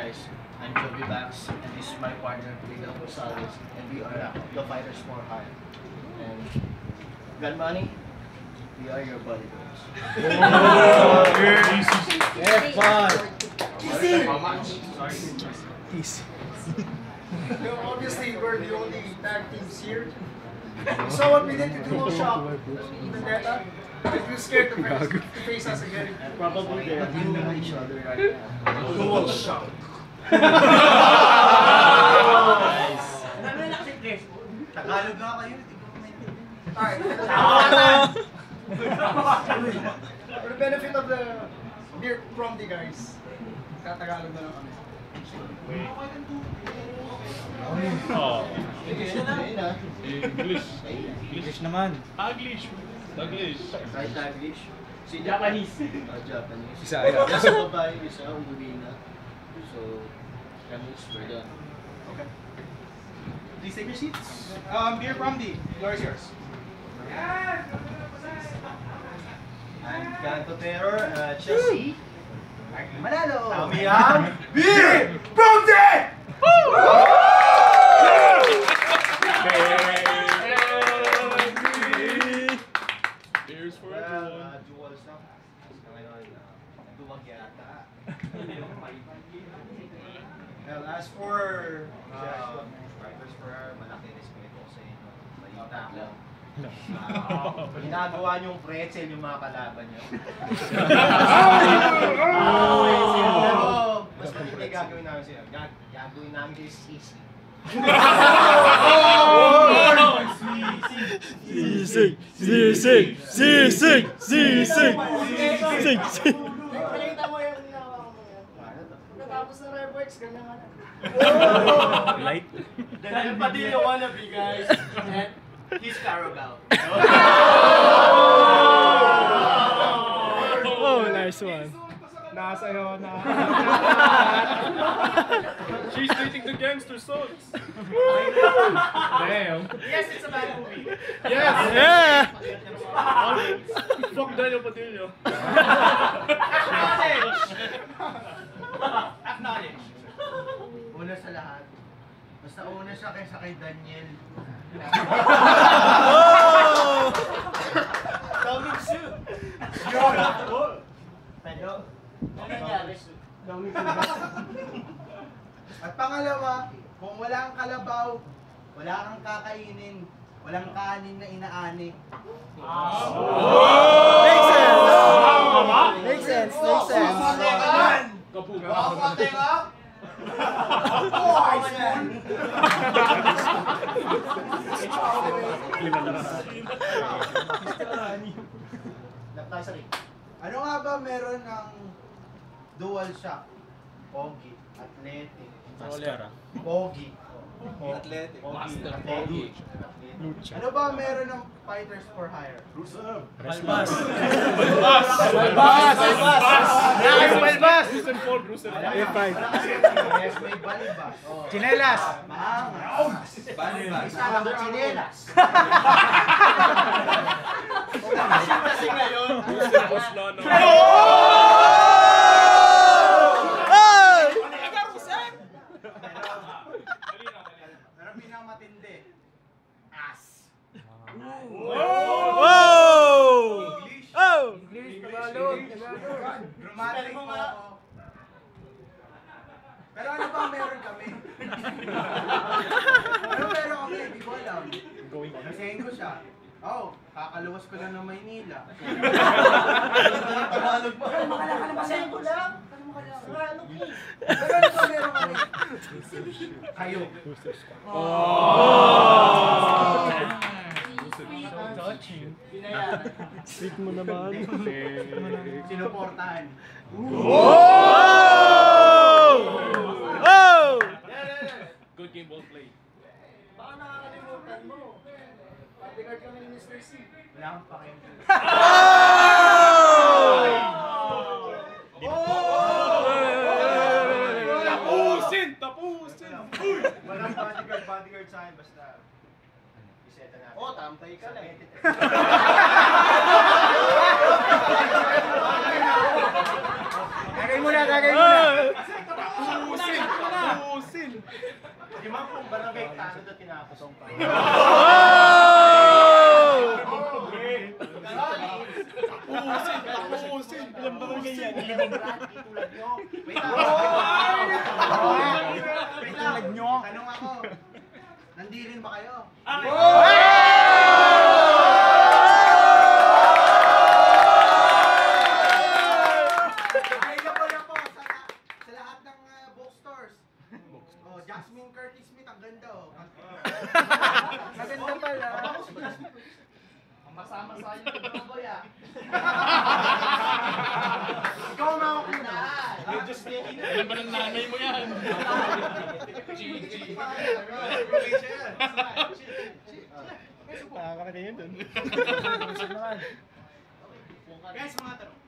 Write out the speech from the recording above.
guys, I'm Joby Bax, and this is my partner, Miguel Gonzalez, and we are the Fighters for Hire. And got money? We are your bodyguards. Easy! How much? Sorry. Easy. Obviously, we're the only tag teams here. So what we did to Dual Shock, Vendetta, if you're scared to face us again. And probably they're killing each other right now. Dual Shock. Tagalog nga kayo. Alright. For the benefit of the from the guys, Tatagalog na lang kami. Oh. English. English naman. Taglish. Taglish. Right, Taglish. Si Japanese. Japanese. Bisaya. Isa babae, isa Ungulina. So, Japanese, we're done. Okay. Please take your seats. Beer from the floor is yours. I'm Canto Terror, Chelsea. Manalo! Kami ang Beer from the! Here's for everyone. Dual stock. Ngayon, duwag yata. Well, as for Fighters for Hire, malaki respeto sa inyo. Balita ko. Ginagawa niyong pretzel yung mga kalaban niyo. Pero, mas malaki gagawin namin sa'yo. Gagawin namin kayo sisi. Sisig! Sisig! Sisig! Sisig! Sisig! Nakita mo yung ginawa ko yan. Natapos na Reworks, ganyan nga na. Light? Dahil Padilla wannabe, guys. And he's Carabao. Oh, nice one. Nasayo na. She's dating the gangster sons. Damn. Yes, it's a bad movie. Yes. Yeah! Fuck Daniel Padilla. Acknowledge. Una sa lahat. Basta una siya kaysa kay Daniel. Oh! Coming soon. Pero, ano nangyari? At pangalawa, kung wala kang kalabaw, wala kang kakainin, walang kanin na inaani. Makes sense! Makes sense, makes sense. Ano nga ba meron ng dual shock? Pogi, athletic, pogi, athletic, pogi. Ano ba meron ng Fighters for Hire? Balbas! Balbas! Rusen Paul, Rusen Paul. A5. Yes, may balibas. Oh. Chinelas! Maangas. Balibas. Isa lang ang chinelas. Kasi ngayon. Rusen Boslana. Pero pinakamatindi. As. Whoa! Oh! Dramatic mo ako. Pero ano ba meron kami? Ano meron kami? Hindi ko alam. Nasayin ko siya. Oh, kakaluwas ko lang ng Maynila. Tagalog pa. Nasayin ko lang. Pero ano ba meron kami? Kayo. Sweet mo naman. Sinuportahan. Oh! Good game, well played. Baka nakakalimutan mo. Bodyguard ka ng Mr. C. Wala kang pakialam. Tapusin! Walang bodyguard sa akin, basta iseta natin. Oh, tampay ka lang. Tagay mo na, tagay mo na. Di ba kung barangay tanod na tinapos ang pa? Uusin. Ilang barangay yan? Tulad nyo. Wait lang. Wait lang. Tanong ako. Nandirin ba kayo? Available na po sa lahat ng bookstores. Oh, Jasmine Curtis Smith, ang ganda oh. Maganda pala. Masama sa akin yung boy ah. Ikaw na ako na. Medyo sticky na. Alam ba ng nanay mo yan? Gigi. Nakakarating yun dun. Guys, mga tanong.